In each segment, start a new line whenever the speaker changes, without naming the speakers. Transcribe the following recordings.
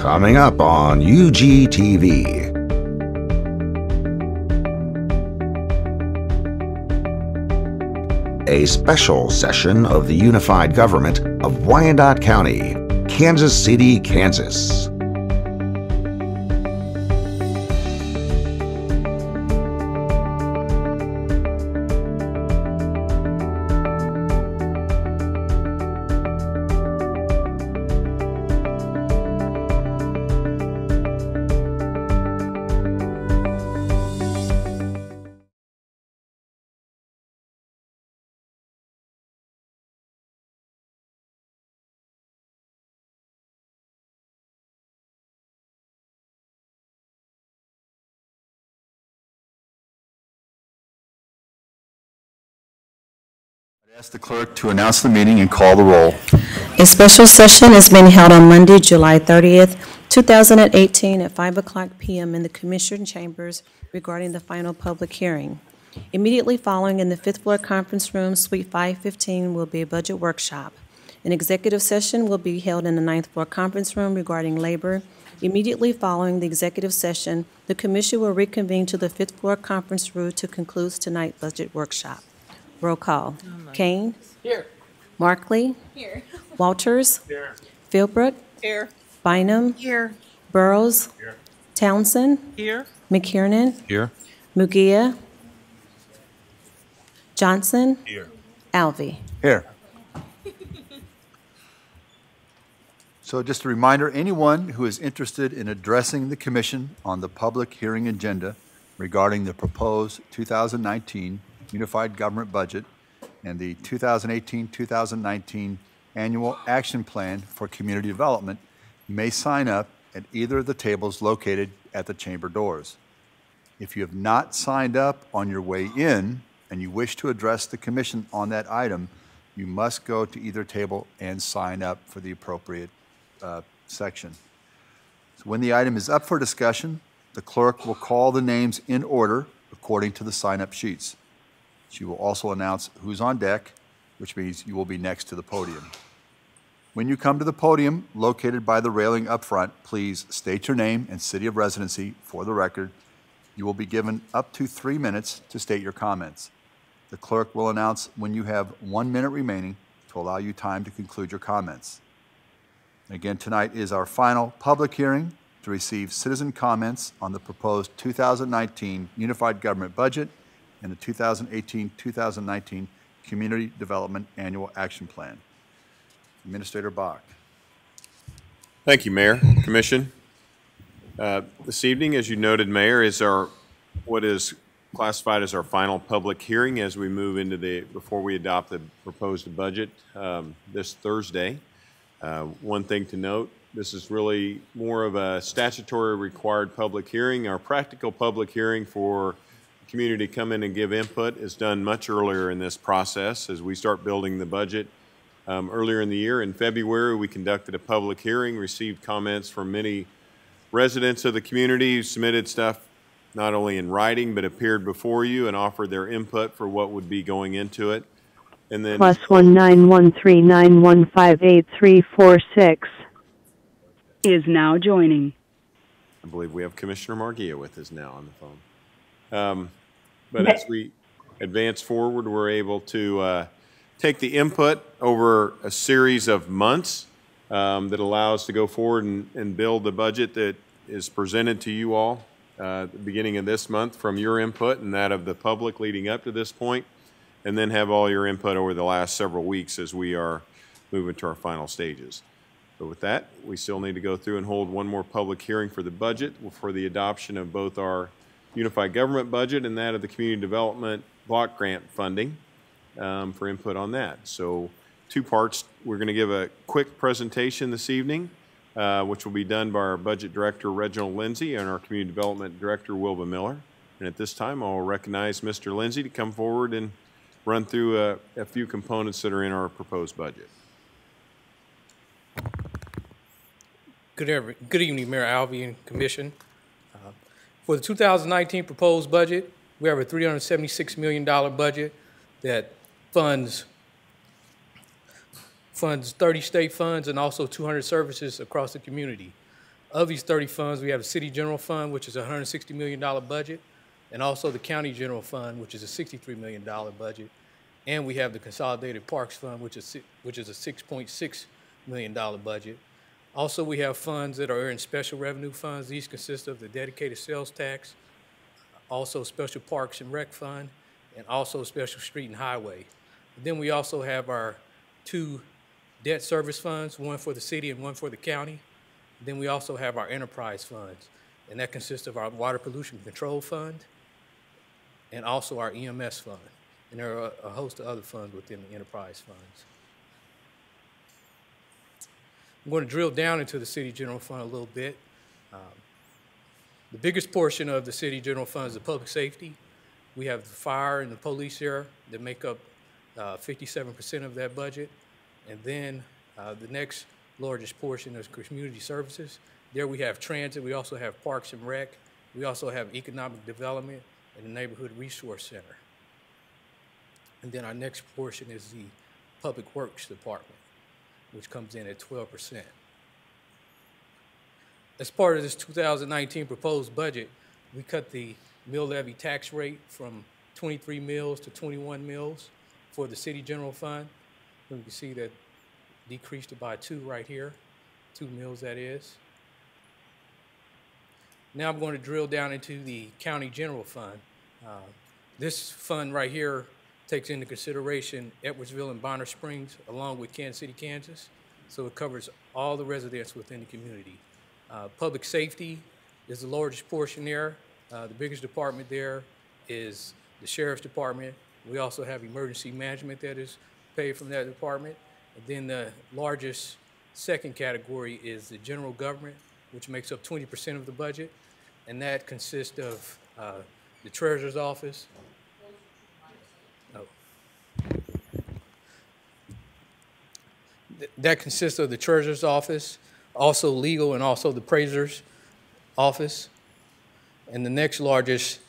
Coming up on UGTV. A special session of the Unified Government of Wyandotte County, Kansas City, Kansas.
I ask the clerk to announce the meeting and call the roll.
A special session is being held on Monday, July 30th, 2018 at 5 o'clock p.m. in the Commission Chambers regarding the final public hearing. Immediately following in the 5th floor conference room, Suite 515, will be a budget workshop. An executive session will be held in the 9th floor conference room regarding labor. Immediately following the executive session, the Commission will reconvene to the 5th floor conference room to conclude tonight's budget workshop. Roll call. Kane?
Here.
Markley?
Here.
Walters?
Here.
Philbrook?
Here.
Bynum?
Here.
Burrows?
Here.
Townsend?
Here.
McKiernan?
Here.
Mugia? Johnson?
Here.
Alvey?
Here. So just a reminder, anyone who is interested in addressing the Commission on the public hearing agenda regarding the proposed 2019 Unified Government Budget and the 2018-2019 Annual Action Plan for Community Development may sign up at either of the tables located at the chamber doors. If you have not signed up on your way in and you wish to address the Commission on that item, you must go to either table and sign up for the appropriate section. So when the item is up for discussion, the clerk will call the names in order according to the sign-up sheets. She will also announce who's on deck, which means you will be next to the podium. When you come to the podium located by the railing up front, please state your name and city of residency for the record. You will be given up to 3 minutes to state your comments. The clerk will announce when you have 1 minute remaining to allow you time to conclude your comments. Again, tonight is our final public hearing to receive citizen comments on the proposed 2019 Unified Government Budget and the 2018-2019 Community Development Annual Action Plan. Administrator Bach.
Thank you, Mayor, Commission. This evening, as you noted, Mayor, is what is classified as our final public hearing as we move into before we adopt the proposed budget this Thursday. One thing to note, this is really more of a statutory required public hearing. Our practical public hearing for community to come in and give input is done much earlier in this process as we start building the budget. Earlier in the year, in February, we conducted a public hearing, received comments from many residents of the community who submitted stuff not only in writing but appeared before you and offered their input for what would be going into it. And then
+19139158346 is now joining.
I believe we have Commissioner Marghia with us now on the phone. But as we advance forward, we're able to take the input over a series of months that allows to go forward and build the budget that is presented to you all at the beginning of this month from your input and that of the public leading up to this point, and then have all your input over the last several weeks as we are moving to our final stages. But with that, we still need to go through and hold one more public hearing for the budget for the adoption of both our Unified Government Budget and that of the Community Development Block Grant funding for input on that. So 2 parts. We're going to give a quick presentation this evening, which will be done by our Budget Director, Reginald Lindsay, and our Community Development Director, Wilva Miller. And at this time, I'll recognize Mr. Lindsay to come forward and run through a few components that are in our proposed budget.
Good evening, Mayor Alvey and Commission. For the 2019 proposed budget, we have a $376 million budget that funds 30 state funds and also 200 services across the community. Of these 30 funds, we have the City General Fund, which is a $160 million budget, and also the County General Fund, which is a $63 million budget. And we have the Consolidated Parks Fund, which is a $6.6 million budget. Also, we have funds that are in special revenue funds. These consist of the dedicated sales tax, also special parks and rec fund, and also special street and highway. Then we also have our 2 debt service funds, one for the city and one for the county. Then we also have our enterprise funds, and that consists of our water pollution control fund and also our EMS fund. And there are a host of other funds within the enterprise funds. I'm going to drill down into the City General Fund a little bit. The biggest portion of the City General Fund is the public safety. We have the fire and the police here that make up 57% of that budget. And then the next largest portion is community services. There we have transit. We also have parks and rec. We also have economic development and the neighborhood resource center. And then our next portion is the public works department, which comes in at 12%. As part of this 2019 proposed budget, we cut the mill levy tax rate from 23 mills to 21 mills for the City General Fund. And you can see that decreased it by 2 right here, 2 mills that is. Now I'm going to drill down into the County General Fund. This fund right here takes into consideration Edwardsville and Bonner Springs along with Kansas City, Kansas. So it covers all the residents within the community. Public safety is the largest portion there. The biggest department there is the Sheriff's Department. We also have emergency management that is paid from that department. And then the largest second category is the general government, which makes up 20% of the budget. And that consists of the Treasurer's Office. That consists of the Treasurer's Office, also legal, and also the Appraiser's Office. And the next largest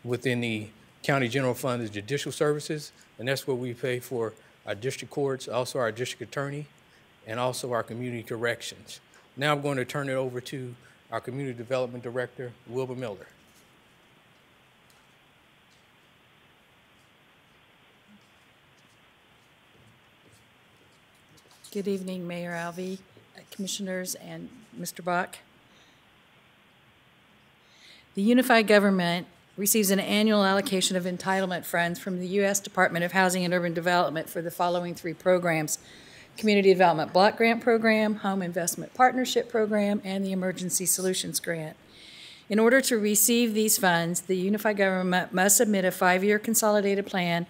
within the County General Fund is Judicial Services, and that's where we pay for our district courts, also our district attorney, and also our community corrections. Now I'm going to turn it over to our Community Development Director, Wilbur Miller.
Good evening, Mayor Alvey, Commissioners, and Mr. Bach. The Unified Government receives an annual allocation of entitlement funds from the U.S. Department of Housing and Urban Development for the following 3 programs: Community Development Block Grant Program, Home Investment Partnership Program, and the Emergency Solutions Grant. In order to receive these funds, the Unified Government must submit a 5-year consolidated plan,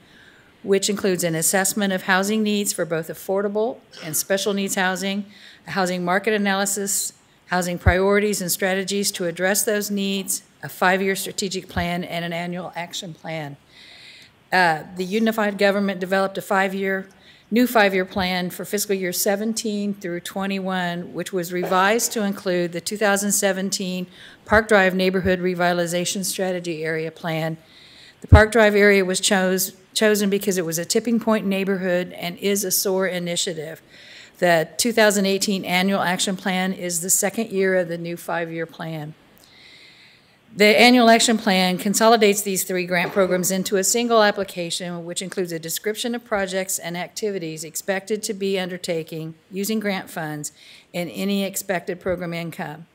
which includes an assessment of housing needs for both affordable and special needs housing, a housing market analysis, housing priorities and strategies to address those needs, a 5-year strategic plan, and an annual action plan. The Unified Government developed a new 5-year plan for fiscal year 17 through 21, which was revised to include the 2017 Park Drive Neighborhood Revitalization Strategy Area Plan. The Park Drive area was chosen because it was a tipping point neighborhood and is a SOAR initiative. The 2018 Annual Action Plan is the 2nd year of the new 5-year plan. The Annual Action Plan consolidates these 3 grant programs into a single application, which includes a description of projects and activities expected to be undertaking using grant funds and any expected program income.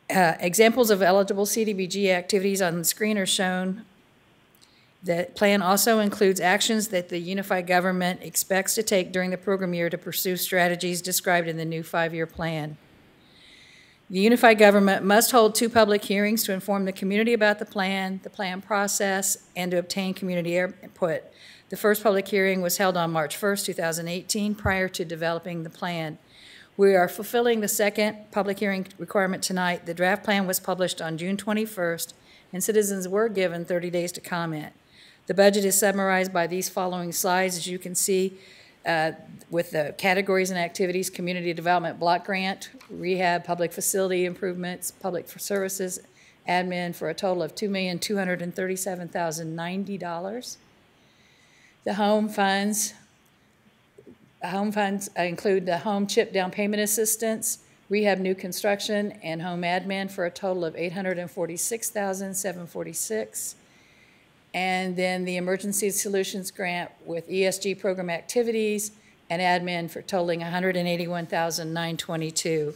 Examples of eligible CDBG activities on the screen are shown. The plan also includes actions that the Unified Government expects to take during the program year to pursue strategies described in the new 5-year plan. The Unified Government must hold 2 public hearings to inform the community about the plan process, and to obtain community input. The first public hearing was held on March 1st, 2018, prior to developing the plan. We are fulfilling the 2nd public hearing requirement tonight. The draft plan was published on June 21st, and citizens were given 30 days to comment. The budget is summarized by these following slides. As you can see, with the categories and activities: community development block grant, rehab, public facility improvements, public services, admin, for a total of $2,237,090. The home funds include the home chip down payment assistance, rehab new construction, and home admin for a total of $846,746. And then the Emergency Solutions Grant with ESG program activities and admin for totaling $181,922.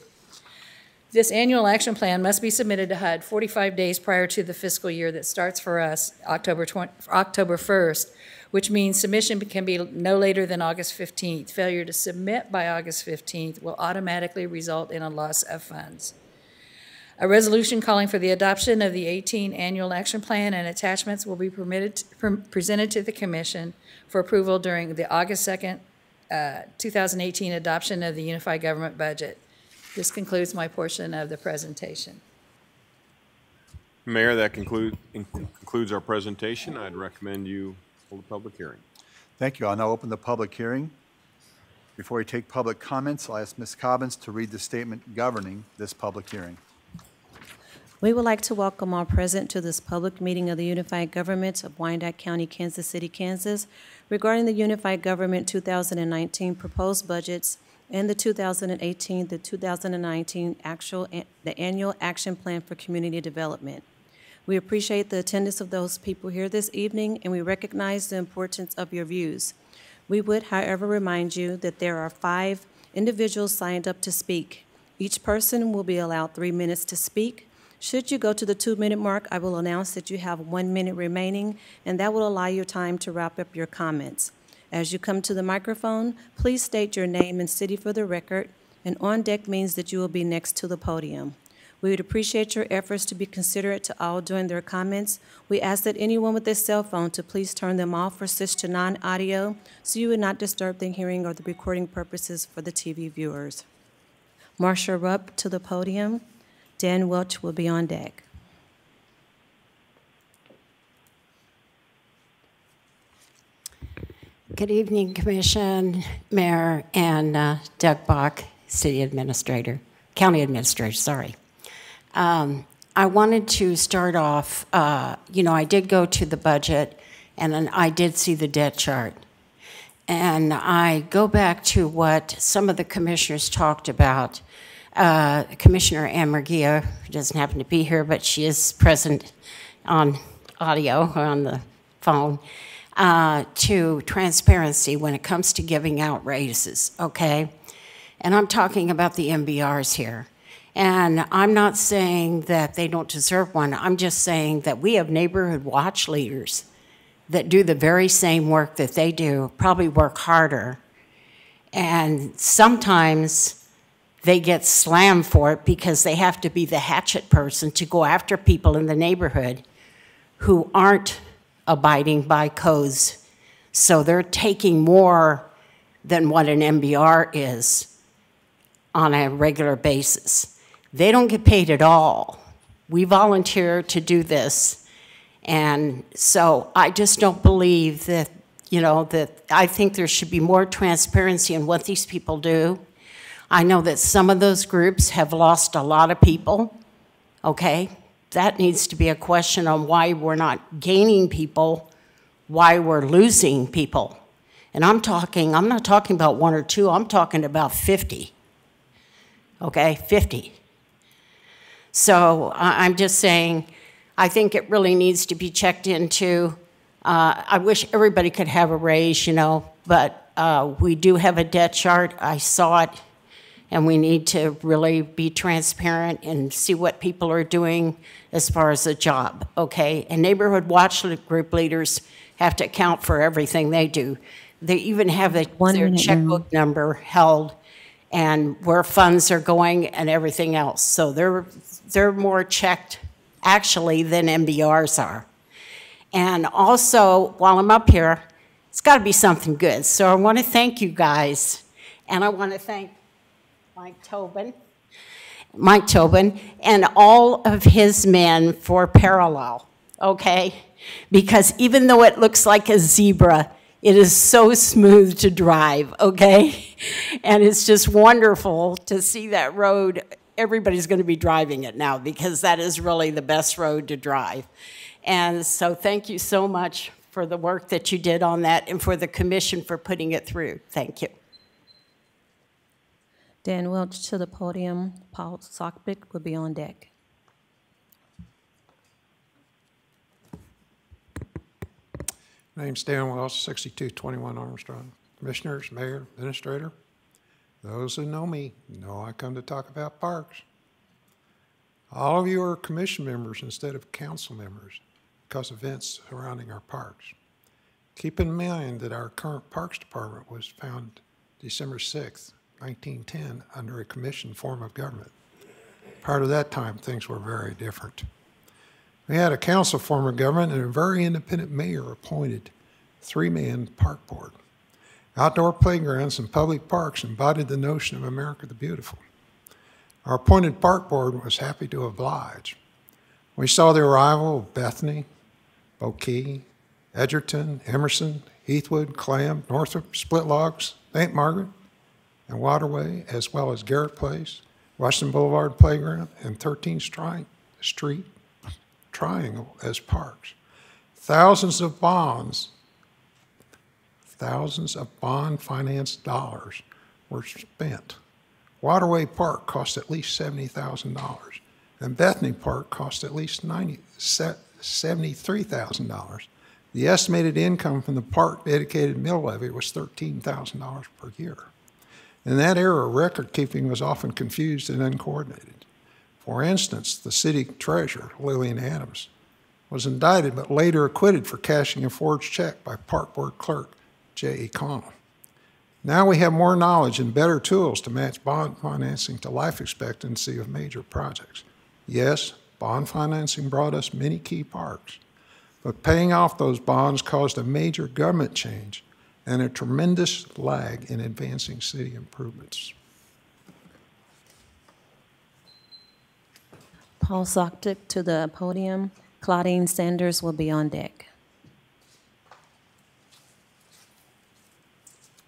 This annual action plan must be submitted to HUD 45 days prior to the fiscal year that starts for us October 1st, which means submission can be no later than August 15th. Failure to submit by August 15th will automatically result in a loss of funds. A resolution calling for the adoption of the 18 Annual Action Plan and attachments will be presented to the Commission for approval during the August 2nd, 2018 adoption of the Unified Government Budget. This concludes my portion of the presentation.
Mayor, that concludes our presentation. I'd recommend you hold a public hearing.
Thank you. I'll now open the public hearing. Before we take public comments, I'll ask Ms. Cobbins to read the statement governing this public hearing.
We would like to welcome all present to this public meeting of the Unified Government of Wyandotte County, Kansas City, Kansas, regarding the Unified Government 2019 proposed budgets and the 2018 to 2019 the Annual Action Plan for Community Development. We appreciate the attendance of those people here this evening, and we recognize the importance of your views. We would, however, remind you that there are 5 individuals signed up to speak. Each person will be allowed 3 minutes to speak. Should you go to the 2-minute mark, I will announce that you have 1 minute remaining, and that will allow you time to wrap up your comments. As you come to the microphone, please state your name and city for the record, and on deck means that you will be next to the podium. We would appreciate your efforts to be considerate to all during their comments. We ask that anyone with a cell phone to please turn them off or switch to non-audio so you would not disturb the hearing or the recording purposes for the TV viewers. Marsha Rupp to the podium. Dan Welch will be on deck.
Good evening, Commission, Mayor, and Doug Bach, City Administrator, County Administrator, sorry. I wanted to start off, I did go to the budget, and then I did see the debt chart. And I go back to what some of the commissioners talked about. Commissioner Amargia, who doesn't happen to be here, but she is present on audio or on the phone, to transparency when it comes to giving out raises, okay? And I'm talking about the MBRs here. And I'm not saying that they don't deserve one. I'm just saying that we have neighborhood watch leaders that do the very same work that they do, probably work harder. And sometimes they get slammed for it because they have to be the hatchet person to go after people in the neighborhood who aren't abiding by codes. So they're taking more than what an MBR is on a regular basis. They don't get paid at all. We volunteer to do this. And so I just don't believe that, that I think there should be more transparency in what these people do. I know that some of those groups have lost a lot of people, okay? That needs to be a question on why we're not gaining people, why we're losing people. And I'm not talking about 1 or 2, I'm talking about 50, okay, 50. So I'm just saying, I think it really needs to be checked into. I wish everybody could have a raise, but we do have a debt chart. I saw it. And we need to really be transparent and see what people are doing as far as a job, okay? And neighborhood watch group leaders have to account for everything they do. They even have their checkbook number held and where funds are going and everything else. So they're more checked, actually, than MBRs are. And also, while I'm up here, it's got to be something good. So I want to thank you guys, and I want to thank Mike Tobin, and all of his men for Parallel, okay? Because even though it looks like a zebra, it is so smooth to drive, okay? And it's just wonderful to see that road. Everybody's going to be driving it now because that is really the best road to drive. And so thank you so much for the work that you did on that and for the commission for putting it through. Thank you.
Dan Welch to the podium. Paul Sockbick will be on deck.
Name's Dan Welch, 6221 Armstrong. Commissioners, Mayor, Administrator, those who know me know I come to talk about parks. All of you are commission members instead of council members because of events surrounding our parks. Keep in mind that our current Parks Department was founded December 6th, 1910, under a commission form of government. Prior to that time, things were very different. We had a council form of government and a very independent mayor appointed three-man park board. Outdoor playgrounds and public parks embodied the notion of America the Beautiful. Our appointed park board was happy to oblige. We saw the arrival of Bethany, Bokee, Edgerton, Emerson, Heathwood, Clam, Northrop, Splitlogs, St. Margaret, and Waterway, as well as Garrett Place, Washington Boulevard Playground, and 13th Street Triangle as parks. Thousands of bond finance dollars were spent. Waterway Park cost at least $70,000, and Bethany Park cost at least $73,000. The estimated income from the park dedicated mill levy was $13,000 per year. In that era, record keeping was often confused and uncoordinated. For instance, the city treasurer, Lillian Adams, was indicted but later acquitted for cashing a forged check by park board clerk J.E. Connell. Now we have more knowledge and better tools to match bond financing to life expectancy of major projects. Yes, bond financing brought us many key parks, but paying off those bonds caused a major government change and a tremendous lag in advancing city improvements.
Paul Sockbick to the podium. Claudine Sanders will be on deck.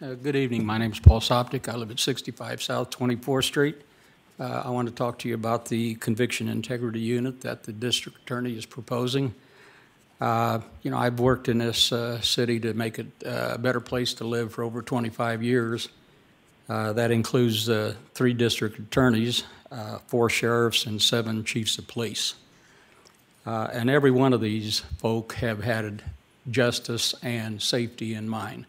Good evening. My name is Paul Soptic. I live at 65 South 24th Street. I want to talk to you about the conviction integrity unit that the district attorney is proposing. I've worked in this city to make it a better place to live for over 25 years. That includes 3 district attorneys, 4 sheriffs, and 7 chiefs of police. And every one of these folk have had justice and safety in mind.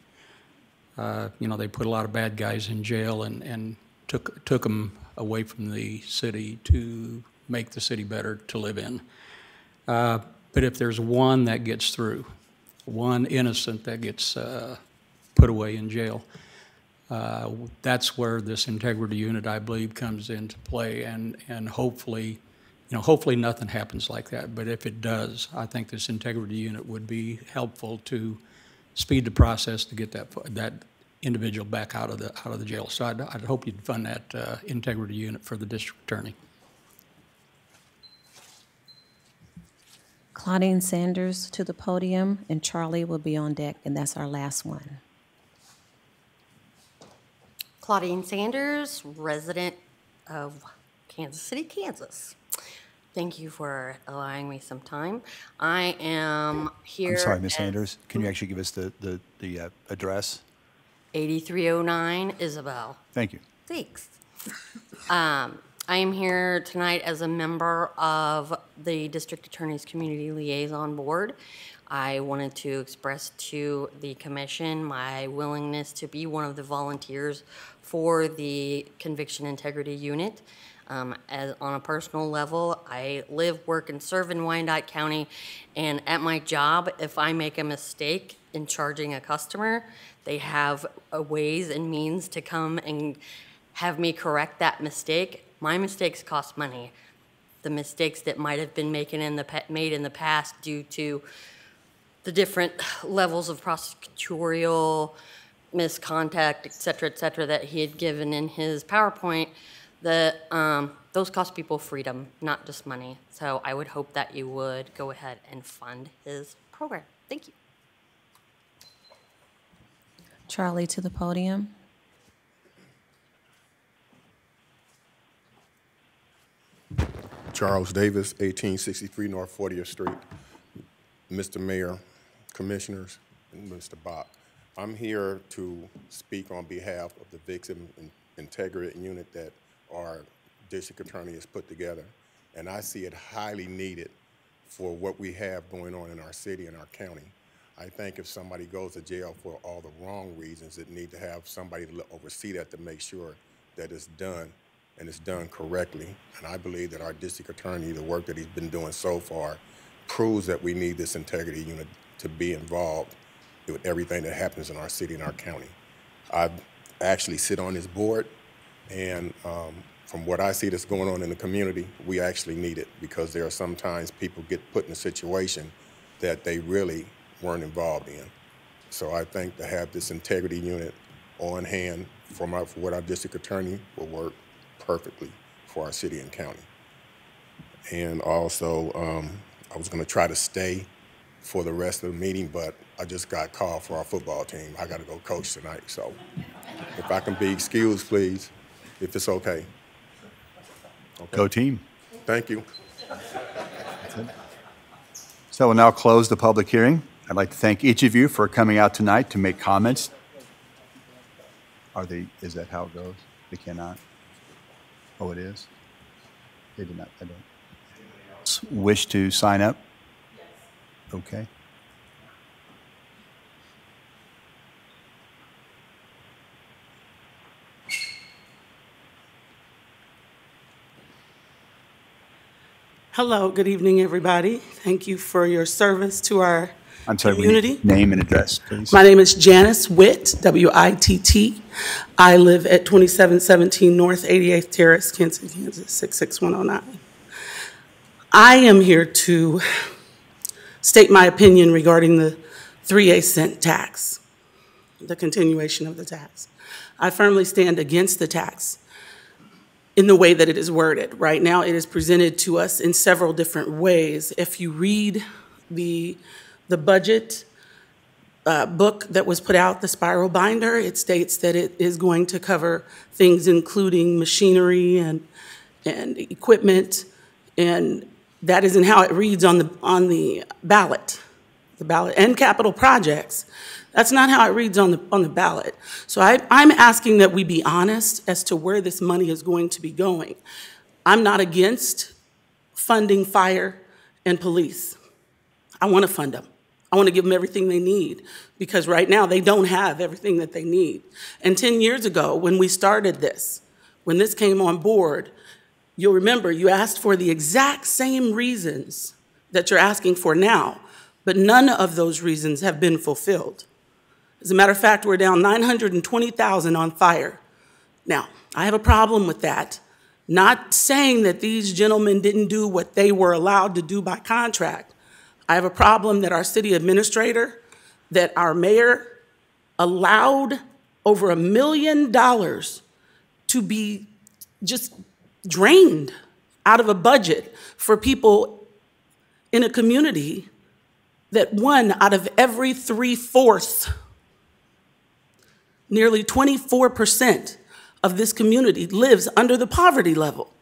They put a lot of bad guys in jail and took them away from the city to make the city better to live in. But if there's one that gets through, one innocent that gets put away in jail, that's where this integrity unit, I believe, comes into play, and hopefully nothing happens like that. But if it does, I think this integrity unit would be helpful to speed the process to get that individual back out of the jail. So I'd hope you'd fund that integrity unit for the district attorney.
Claudine Sanders to the podium, and Charlie will be on deck, and that's our last one.
Claudine Sanders, resident of Kansas City, Kansas. Thank you for allowing me some time. I am here.
I'm sorry, Ms. Sanders. Can you actually give us the address?
8309 Isabel.
Thank you.
Thanks. I am here tonight as a member of the District Attorney's Community Liaison Board. I wanted to express to the Commission my willingness to be one of the volunteers for the Conviction Integrity Unit. As on a personal level, I live, work, and serve in Wyandotte County, and at my job, if I make a mistake in charging a customer, they have ways and means to come and have me correct that mistake. My mistakes cost money. The mistakes that might have been made in the past due to the different levels of prosecutorial misconduct, et cetera, that he had given in his PowerPoint, those cost people freedom, not just money. So I would hope that you would go ahead and fund his program. Thank you.
Charlie to the podium.
Charles Davis, 1863 North 40th Street. Mr. Mayor, Commissioners, and Mr. Bach. I'm here to speak on behalf of the Victim Integrity Unit that our district attorney has put together, and I see it highly needed for what we have going on in our city and our county. I think if somebody goes to jail for all the wrong reasons, it need to have somebody to oversee that to make sure that it's done and it's done correctly. And I believe that our district attorney, the work that he's been doing so far, proves that we need this integrity unit to be involved with everything that happens in our city and our county. I actually sit on this board, and from what I see that's going on in the community, we actually need it, because there are sometimes people get put in a situation that they really weren't involved in. So I think to have this integrity unit on hand for what our district attorney will work perfectly for our city and county. And also, I was going to try to stay for the rest of the meeting, but I just got called for our football team. I got to go coach tonight, so if I can be excused, please, if it's okay. Okay.
Go team.
Thank you.
So we'll now close the public hearing. I'd like to thank each of you for coming out tonight to make comments. Is that how it goes? They cannot? Oh, it is? They did not, I don't. Wish to sign up? Okay.
Hello, good evening, everybody. Thank you for your service to our
community. Name and address, please.
My name is Janice Witt, W-I-T-T. I live at 2717 North 88th Terrace, Kansas, Kansas, 66109. I am here to state my opinion regarding the 3/8 cent tax, the continuation of the tax. I firmly stand against the tax in the way that it is worded. Right now, it is presented to us in several different ways. If you read the budget book that was put out, the spiral binder, it states that it is going to cover things including machinery and equipment, and that isn't how it reads on the ballot. The ballot and capital projects. That's not how it reads on the ballot. So I'm asking that we be honest as to where this money is going to be going. I'm not against funding fire and police. I want to fund them. I want to give them everything they need, because right now they don't have everything that they need. And 10 years ago, when we started this, when this came on board, you'll remember you asked for the exact same reasons that you're asking for now, but none of those reasons have been fulfilled. As a matter of fact, we're down $920,000 on fire. Now, I have a problem with that. Not saying that these gentlemen didn't do what they were allowed to do by contract. I have a problem that our city administrator, that our mayor allowed over $1 million to be just drained out of a budget for people in a community that 1 out of every 3/4, nearly 24% of this community lives under the poverty level.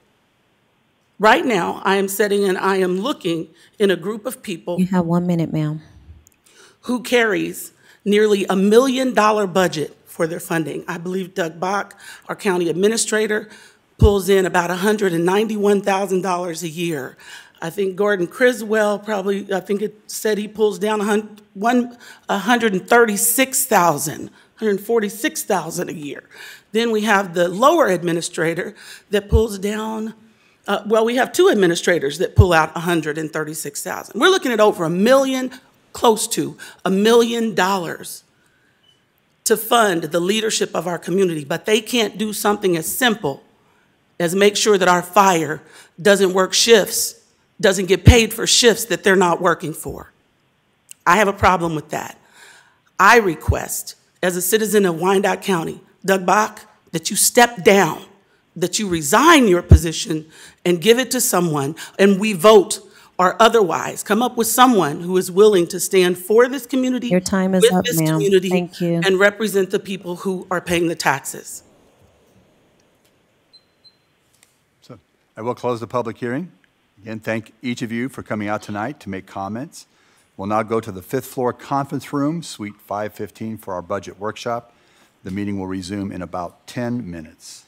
Right now, I am sitting and I am looking in a group of people.
You have 1 minute, ma'am.
Who carries nearly $1 million budget for their funding. I believe Doug Bach, our county administrator, pulls in about $191,000 a year. I think Gordon Criswell probably, I think it said he pulls down $146,000 a year. Then we have the lower administrator that pulls down, well, we have 2 administrators that pull out $136,000. We're looking at over $1 million, close to $1 million to fund the leadership of our community, but they can't do something as simple as make sure that our fire doesn't work shifts, doesn't get paid for shifts that they're not working for. I have a problem with that. I request, as a citizen of Wyandotte County, Doug Bach, that you step down, that you resign your position and give it to someone, and we vote or otherwise come up with someone who is willing to stand for this community,
Your time is
with
up,
this
ma'am.
community,
Thank you.
and represent the people who are paying the taxes.
So I will close the public hearing. Again, thank each of you for coming out tonight to make comments. We'll now go to the fifth floor conference room, Suite 515, for our budget workshop. The meeting will resume in about 10 minutes.